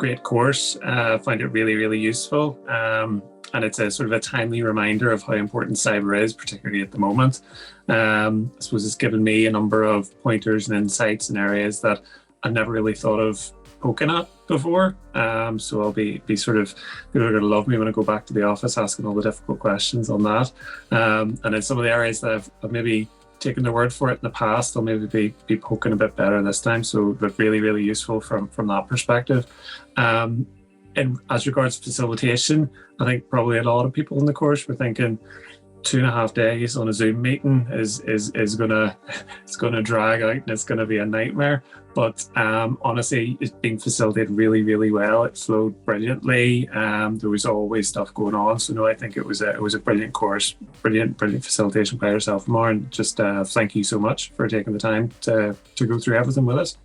great course. I find it really, really useful. And it's a sort of a timely reminder of how important cyber is, particularly at the moment. I suppose it's given me a number of pointers and insights in areas that I never really thought of poking at before. So I'll be sort of, people are going to love me when I go back to the office asking all the difficult questions on that. And in some of the areas that I've maybe taken their word for it in the past, I'll maybe be poking a bit better this time. So they're really, really useful from that perspective. And as regards facilitation, I think probably a lot of people in the course were thinking 2.5 days on a Zoom meeting is gonna drag out and it's gonna be a nightmare. But honestly, it's been facilitated really, really well. It flowed brilliantly. There was always stuff going on. So no, I think it was a brilliant course, brilliant facilitation by yourself, Amar. And just thank you so much for taking the time to go through everything with us.